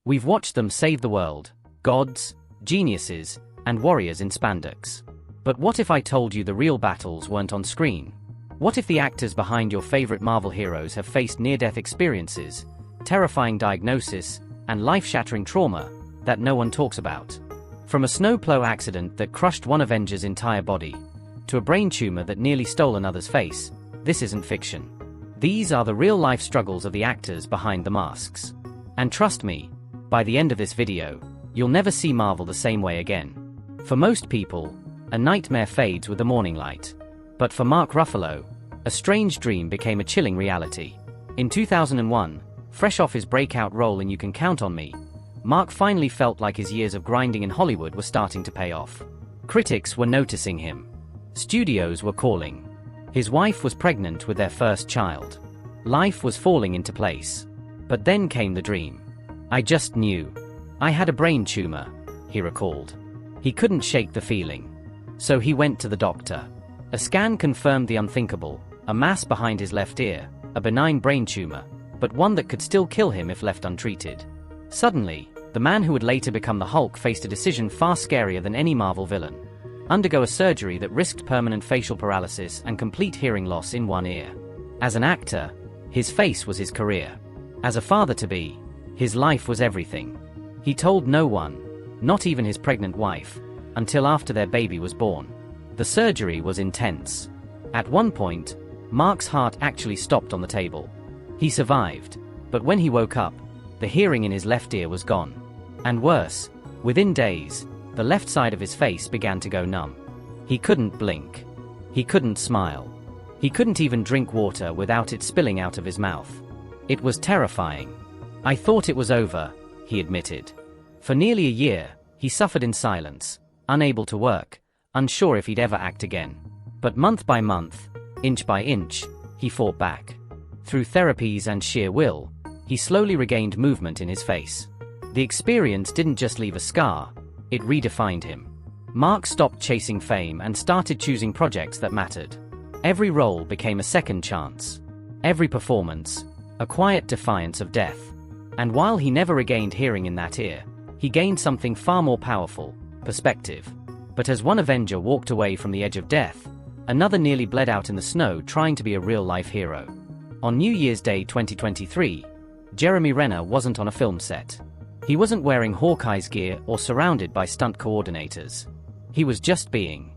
We've watched them save the world, gods, geniuses, and warriors in spandex. But what if I told you the real battles weren't on screen? What if the actors behind your favorite Marvel heroes have faced near-death experiences, terrifying diagnosis, and life-shattering trauma that no one talks about? From a snowplow accident that crushed one Avenger's entire body, to a brain tumor that nearly stole another's face, this isn't fiction. These are the real-life struggles of the actors behind the masks. And trust me, by the end of this video, you'll never see Marvel the same way again. For most people, a nightmare fades with the morning light. But for Mark Ruffalo, a strange dream became a chilling reality. In 2001, fresh off his breakout role in You Can Count on Me, Mark finally felt like his years of grinding in Hollywood were starting to pay off. Critics were noticing him. Studios were calling. His wife was pregnant with their first child. Life was falling into place. But then came the dream. I just knew. I had a brain tumor, he recalled. He couldn't shake the feeling. So he went to the doctor. A scan confirmed the unthinkable, a mass behind his left ear, a benign brain tumor, but one that could still kill him if left untreated. Suddenly, the man who would later become the Hulk faced a decision far scarier than any Marvel villain. Undergo a surgery that risked permanent facial paralysis and complete hearing loss in one ear. As an actor, his face was his career. As a father-to-be, his life was everything. He told no one, not even his pregnant wife, until after their baby was born. The surgery was intense. At one point, Mark's heart actually stopped on the table. He survived, but when he woke up, the hearing in his left ear was gone. And worse, within days, the left side of his face began to go numb. He couldn't blink. He couldn't smile. He couldn't even drink water without it spilling out of his mouth. It was terrifying. I thought it was over, he admitted. For nearly a year, he suffered in silence, unable to work, unsure if he'd ever act again. But month by month, inch by inch, he fought back. Through therapies and sheer will, he slowly regained movement in his face. The experience didn't just leave a scar, it redefined him. Mark stopped chasing fame and started choosing projects that mattered. Every role became a second chance. Every performance, a quiet defiance of death. And while he never regained hearing in that ear, he gained something far more powerful, perspective. But as one Avenger walked away from the edge of death, another nearly bled out in the snow trying to be a real-life hero. On New Year's Day 2023, Jeremy Renner wasn't on a film set. He wasn't wearing Hawkeye's gear or surrounded by stunt coordinators. He was just being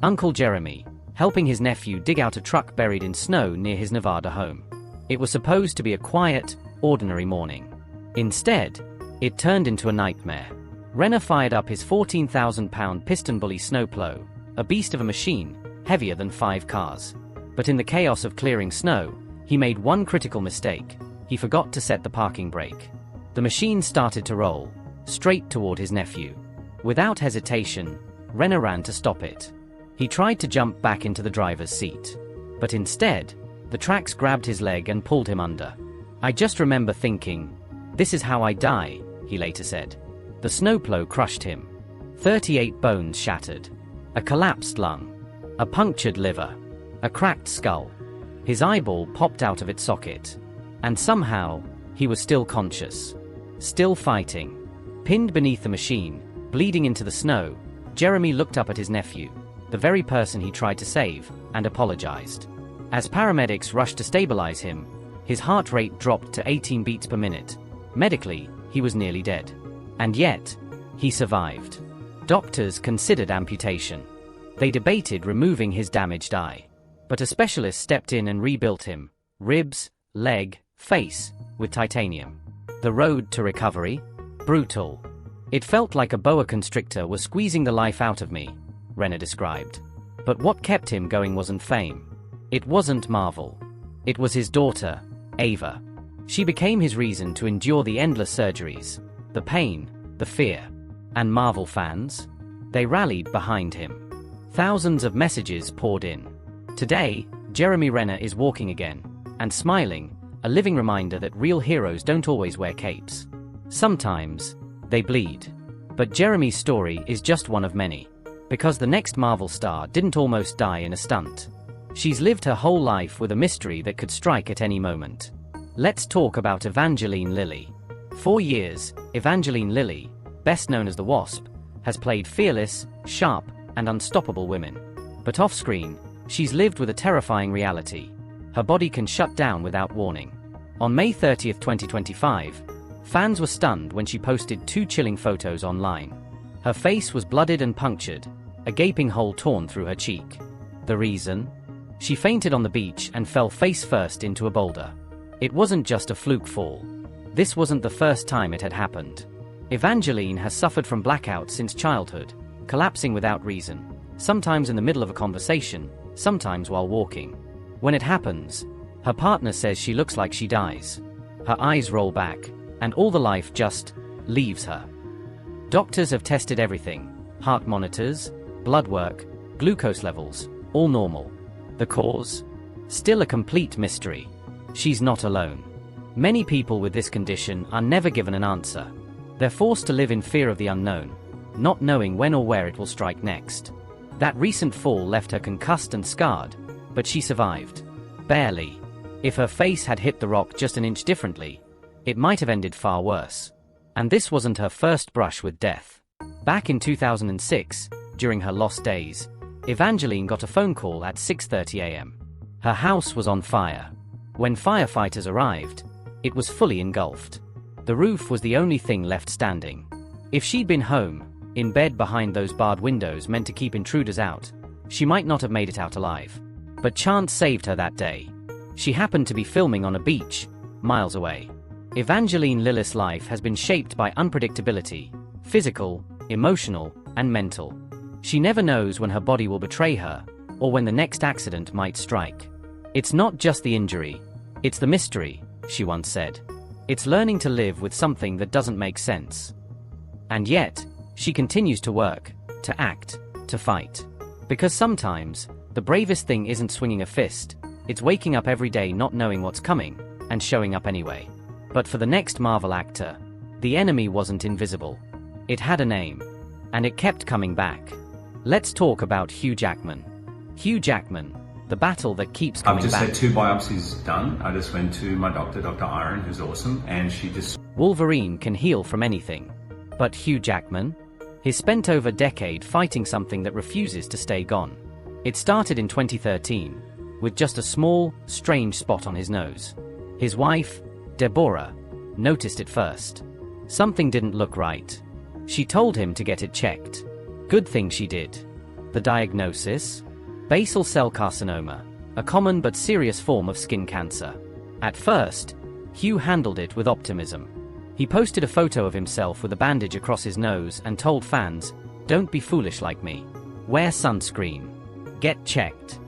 Uncle Jeremy, helping his nephew dig out a truck buried in snow near his Nevada home. It was supposed to be a quiet, ordinary morning. Instead, it turned into a nightmare. Renner fired up his 14,000-pound piston bully snowplow, a beast of a machine, heavier than 5 cars. But in the chaos of clearing snow, he made one critical mistake. He forgot to set the parking brake. The machine started to roll, straight toward his nephew. Without hesitation, Renner ran to stop it. He tried to jump back into the driver's seat. But instead, the tracks grabbed his leg and pulled him under. I just remember thinking, "This is how I die," he later said. The snowplow crushed him. 38 bones shattered. A collapsed lung. A punctured liver. A cracked skull. His eyeball popped out of its socket. And somehow, he was still conscious. Still fighting. Pinned beneath the machine, bleeding into the snow, Jeremy looked up at his nephew, the very person he tried to save, and apologized. As paramedics rushed to stabilize him, his heart rate dropped to 18 beats per minute. Medically, he was nearly dead. And yet, he survived. Doctors considered amputation. They debated removing his damaged eye. But a specialist stepped in and rebuilt him, ribs, leg, face, with titanium. The road to recovery? Brutal. It felt like a boa constrictor was squeezing the life out of me, Renner described. But what kept him going wasn't fame. It wasn't Marvel. It was his daughter, Ava. She became his reason to endure the endless surgeries, the pain, the fear. And Marvel fans? They rallied behind him. Thousands of messages poured in. Today, Jeremy Renner is walking again, and smiling, a living reminder that real heroes don't always wear capes. Sometimes, they bleed. But Jeremy's story is just one of many. Because the next Marvel star didn't almost die in a stunt. She's lived her whole life with a mystery that could strike at any moment. Let's talk about Evangeline Lilly. 4 years, Evangeline Lilly, best known as the Wasp, has played fearless, sharp, and unstoppable women. But off-screen, she's lived with a terrifying reality. Her body can shut down without warning. On May 30, 2025, fans were stunned when she posted 2 chilling photos online. Her face was blooded and punctured, a gaping hole torn through her cheek. The reason? She fainted on the beach and fell face-first into a boulder. It wasn't just a fluke fall. This wasn't the first time it had happened. Evangeline has suffered from blackouts since childhood, collapsing without reason, sometimes in the middle of a conversation, sometimes while walking. When it happens, her partner says she looks like she dies. Her eyes roll back, and all the life just leaves her. Doctors have tested everything: heart monitors, blood work, glucose levels, all normal. The cause? Still a complete mystery. She's not alone. Many people with this condition are never given an answer. They're forced to live in fear of the unknown, not knowing when or where it will strike next. That recent fall left her concussed and scarred, but she survived. Barely. If her face had hit the rock just an inch differently, it might have ended far worse. And this wasn't her first brush with death. Back in 2006, during her lost days, Evangeline got a phone call at 6:30 a.m. Her house was on fire. When firefighters arrived, it was fully engulfed. The roof was the only thing left standing. If she'd been home, in bed behind those barred windows meant to keep intruders out, she might not have made it out alive. But chance saved her that day. She happened to be filming on a beach, miles away. Evangeline Lilly's life has been shaped by unpredictability, physical, emotional, and mental. She never knows when her body will betray her, or when the next accident might strike. It's not just the injury, it's the mystery, she once said. It's learning to live with something that doesn't make sense. And yet, she continues to work, to act, to fight. Because sometimes, the bravest thing isn't swinging a fist, it's waking up every day not knowing what's coming, and showing up anyway. But for the next Marvel actor, the enemy wasn't invisible. It had a name. And it kept coming back. Let's talk about Hugh Jackman. Hugh Jackman, the battle that keeps coming back. I've just had 2 biopsies done. I just went to my doctor, Dr. Iron, who's awesome, and she just... Wolverine can heal from anything. But Hugh Jackman? He's spent over a decade fighting something that refuses to stay gone. It started in 2013, with just a small, strange spot on his nose. His wife, Deborah, noticed it first. Something didn't look right. She told him to get it checked. Good thing she did. The diagnosis? Basal cell carcinoma, a common but serious form of skin cancer. At first, Hugh handled it with optimism. He posted a photo of himself with a bandage across his nose and told fans, "Don't be foolish like me. Wear sunscreen. Get checked."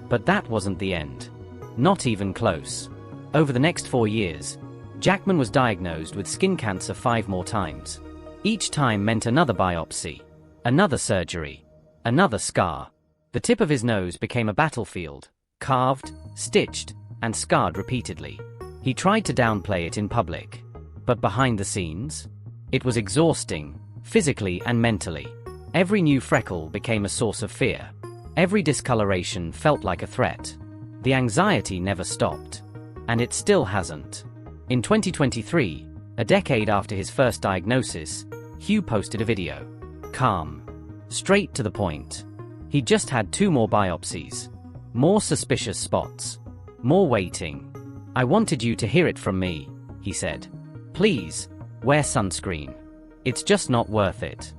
But that wasn't the end. Not even close. Over the next 4 years, Jackman was diagnosed with skin cancer 5 more times. Each time meant another biopsy, another surgery, another scar. The tip of his nose became a battlefield, carved, stitched, and scarred repeatedly. He tried to downplay it in public. But behind the scenes, it was exhausting, physically and mentally. Every new freckle became a source of fear. Every discoloration felt like a threat. The anxiety never stopped. And it still hasn't. In 2023, a decade after his first diagnosis, Hugh posted a video. Calm. Straight to the point. He just had 2 more biopsies. More suspicious spots. More waiting. "I wanted you to hear it from me," he said. "Please, wear sunscreen. It's just not worth it."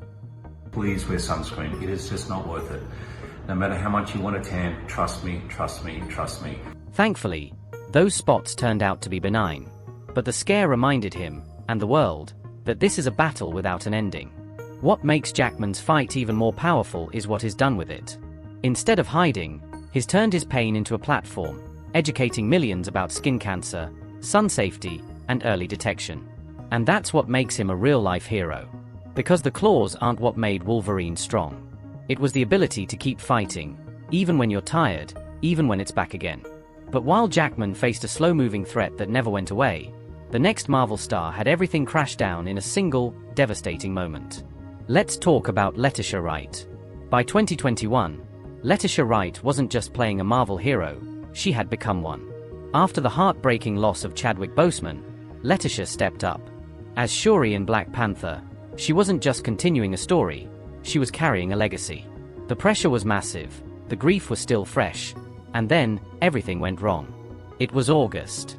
Please wear sunscreen. It is just not worth it. No matter how much you want to tan, trust me, trust me, trust me. Thankfully, those spots turned out to be benign. But the scare reminded him, and the world, that this is a battle without an ending. What makes Jackman's fight even more powerful is what he's done with it. Instead of hiding, he's turned his pain into a platform, educating millions about skin cancer, sun safety, and early detection. And that's what makes him a real-life hero. Because the claws aren't what made Wolverine strong. It was the ability to keep fighting, even when you're tired, even when it's back again. But while Jackman faced a slow-moving threat that never went away, the next Marvel star had everything crash down in a single, devastating moment. Let's talk about Letitia Wright. By 2021, Letitia Wright wasn't just playing a Marvel hero, she had become one. After the heartbreaking loss of Chadwick Boseman, Letitia stepped up. As Shuri in Black Panther, she wasn't just continuing a story, she was carrying a legacy. The pressure was massive, the grief was still fresh, and then, everything went wrong. It was August.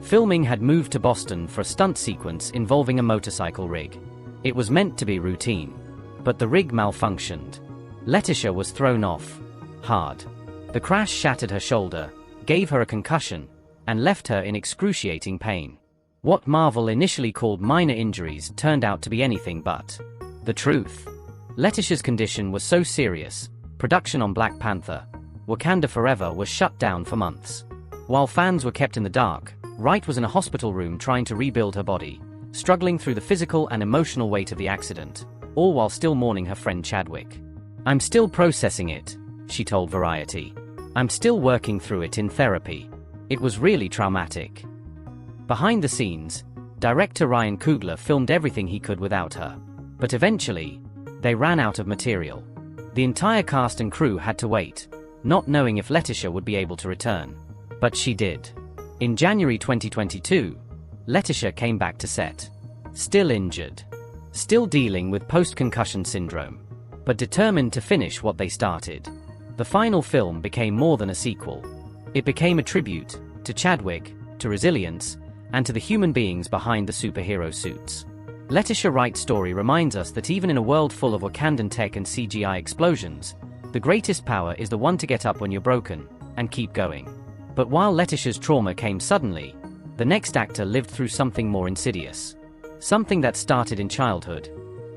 Filming had moved to Boston for a stunt sequence involving a motorcycle rig. It was meant to be routine, but the rig malfunctioned. Letitia was thrown off hard. The crash shattered her shoulder, gave her a concussion, and left her in excruciating pain. What Marvel initially called minor injuries turned out to be anything but the truth. Letitia's condition was so serious, production on Black Panther, Wakanda Forever was shut down for months. While fans were kept in the dark, Wright was in a hospital room trying to rebuild her body, struggling through the physical and emotional weight of the accident, all while still mourning her friend Chadwick. "I'm still processing it," she told Variety. "I'm still working through it in therapy. It was really traumatic." Behind the scenes, director Ryan Coogler filmed everything he could without her. But eventually, they ran out of material. The entire cast and crew had to wait, not knowing if Letitia would be able to return. But she did. In January 2022, Letitia came back to set. Still injured. Still dealing with post-concussion syndrome. But determined to finish what they started. The final film became more than a sequel. It became a tribute to Chadwick, to resilience, and to the human beings behind the superhero suits. Letitia Wright's story reminds us that even in a world full of Wakandan tech and CGI explosions, the greatest power is the one to get up when you're broken, and keep going. But while Letitia's trauma came suddenly, the next actor lived through something more insidious. Something that started in childhood,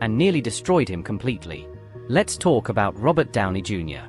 and nearly destroyed him completely. Let's talk about Robert Downey Jr.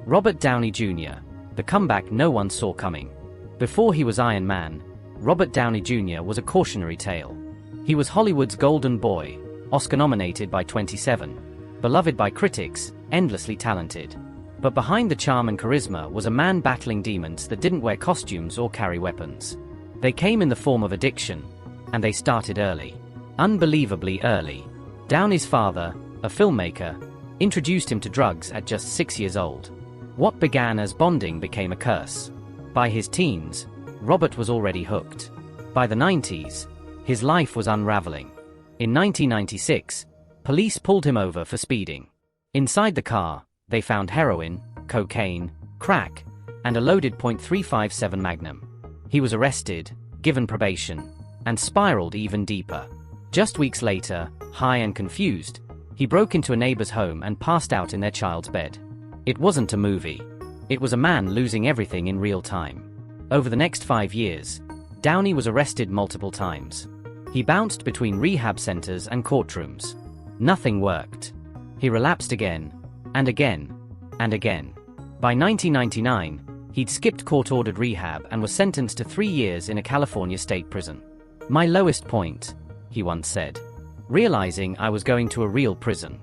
Robert Downey Jr., the comeback no one saw coming. Before he was Iron Man, Robert Downey Jr. was a cautionary tale. He was Hollywood's golden boy, Oscar-nominated by 27, beloved by critics, endlessly talented. But behind the charm and charisma was a man battling demons that didn't wear costumes or carry weapons. They came in the form of addiction, and they started early. Unbelievably early. Downey's father, a filmmaker, introduced him to drugs at just 6 years old. What began as bonding became a curse. By his teens, Robert was already hooked. By the 90s, his life was unraveling. In 1996, police pulled him over for speeding. Inside the car, they found heroin, cocaine, crack, and a loaded .357 Magnum. He was arrested, given probation, and spiraled even deeper. Just weeks later, high and confused, he broke into a neighbor's home and passed out in their child's bed. It wasn't a movie. It was a man losing everything in real time. Over the next 5 years, Downey was arrested multiple times. He bounced between rehab centers and courtrooms. Nothing worked. He relapsed again, and again, and again. By 1999, he'd skipped court-ordered rehab and was sentenced to 3 years in a California state prison. "My lowest point," he once said, "realizing I was going to a real prison,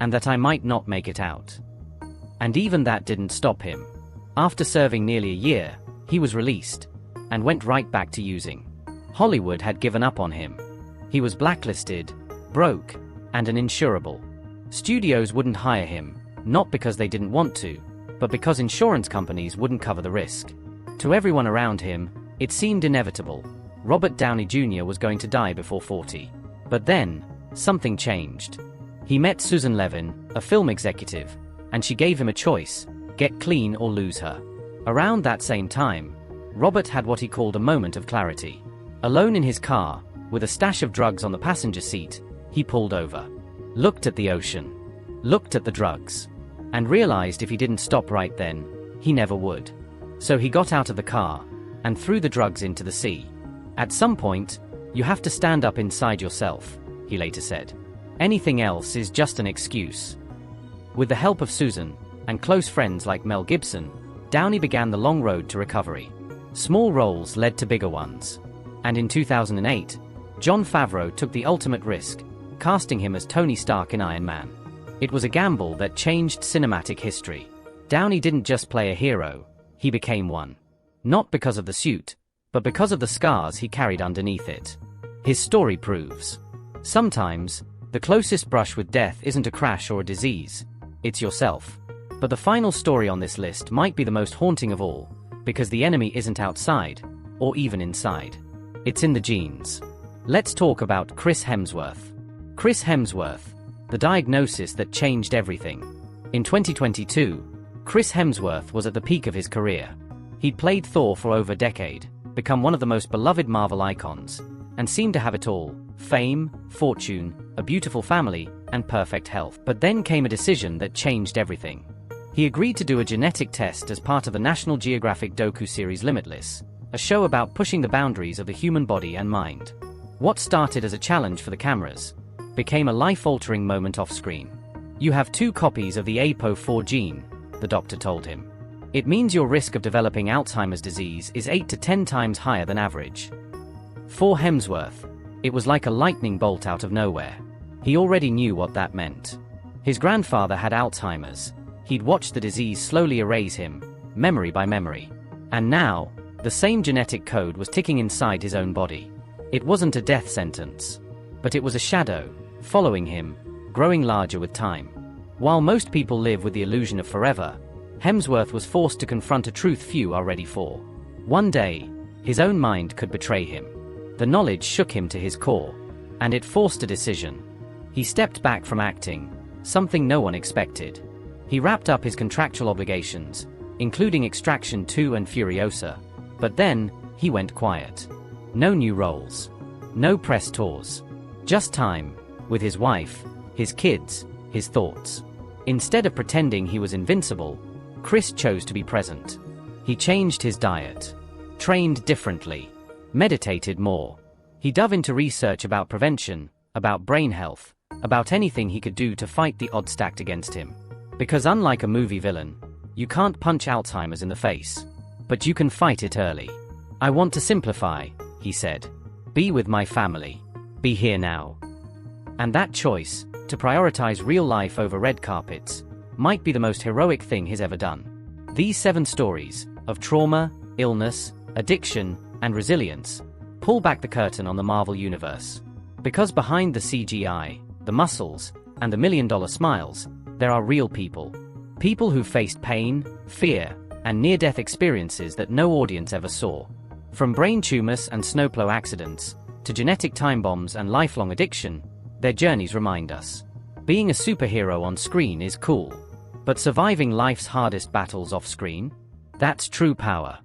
and that I might not make it out." And even that didn't stop him. After serving nearly a year, he was released, and went right back to using. Hollywood had given up on him. He was blacklisted, broke, and uninsurable. Studios wouldn't hire him, not because they didn't want to, but because insurance companies wouldn't cover the risk. To everyone around him, it seemed inevitable. Robert Downey Jr. was going to die before 40. But then, something changed. He met Susan Levin, a film executive, and she gave him a choice: get clean or lose her. Around that same time, Robert had what he called a moment of clarity. Alone in his car, with a stash of drugs on the passenger seat, he pulled over, looked at the ocean, looked at the drugs, and realized if he didn't stop right then, he never would. So he got out of the car, and threw the drugs into the sea. "At some point, you have to stand up inside yourself," he later said. "Anything else is just an excuse." With the help of Susan, and close friends like Mel Gibson, Downey began the long road to recovery. Small roles led to bigger ones. And in 2008, Jon Favreau took the ultimate risk, casting him as Tony Stark in Iron Man. It was a gamble that changed cinematic history. Downey didn't just play a hero, he became one. Not because of the suit, but because of the scars he carried underneath it. His story proves. Sometimes, the closest brush with death isn't a crash or a disease, it's yourself. But the final story on this list might be the most haunting of all, because the enemy isn't outside, or even inside. It's in the genes. Let's talk about Chris Hemsworth. Chris Hemsworth, the diagnosis that changed everything. In 2022, Chris Hemsworth was at the peak of his career. He'd played Thor for over a decade, become one of the most beloved Marvel icons, and seemed to have it all: fame, fortune, a beautiful family, and perfect health. But then came a decision that changed everything. He agreed to do a genetic test as part of the National Geographic docu-series Limitless, a show about pushing the boundaries of the human body and mind. What started as a challenge for the cameras became a life-altering moment off-screen. "You have 2 copies of the APOE4 gene," the doctor told him. "It means your risk of developing Alzheimer's disease is 8 to 10 times higher than average." For Hemsworth, it was like a lightning bolt out of nowhere. He already knew what that meant. His grandfather had Alzheimer's. He'd watched the disease slowly erase him, memory by memory. And now, the same genetic code was ticking inside his own body. It wasn't a death sentence, but it was a shadow, following him, growing larger with time. While most people live with the illusion of forever, Hemsworth was forced to confront a truth few are ready for. One day, his own mind could betray him. The knowledge shook him to his core, and it forced a decision. He stepped back from acting, something no one expected. He wrapped up his contractual obligations, including Extraction 2 and Furiosa, but then, he went quiet. No new roles. No press tours. Just time, with his wife, his kids, his thoughts. Instead of pretending he was invincible, Chris chose to be present. He changed his diet, trained differently, meditated more. He dove into research about prevention, about brain health, about anything he could do to fight the odds stacked against him. Because unlike a movie villain, you can't punch Alzheimer's in the face, but you can fight it early. "I want to simplify," he said. "Be with my family. Be here now." And that choice, to prioritize real life over red carpets, might be the most heroic thing he's ever done. These 7 stories, of trauma, illness, addiction, and resilience, pull back the curtain on the Marvel Universe. Because behind the CGI, the muscles, and the million-dollar smiles, there are real people. People who faced pain, fear, and near-death experiences that no audience ever saw. From brain tumors and snowplow accidents, to genetic time bombs and lifelong addiction, their journeys remind us. Being a superhero on screen is cool. But surviving life's hardest battles off-screen? That's true power.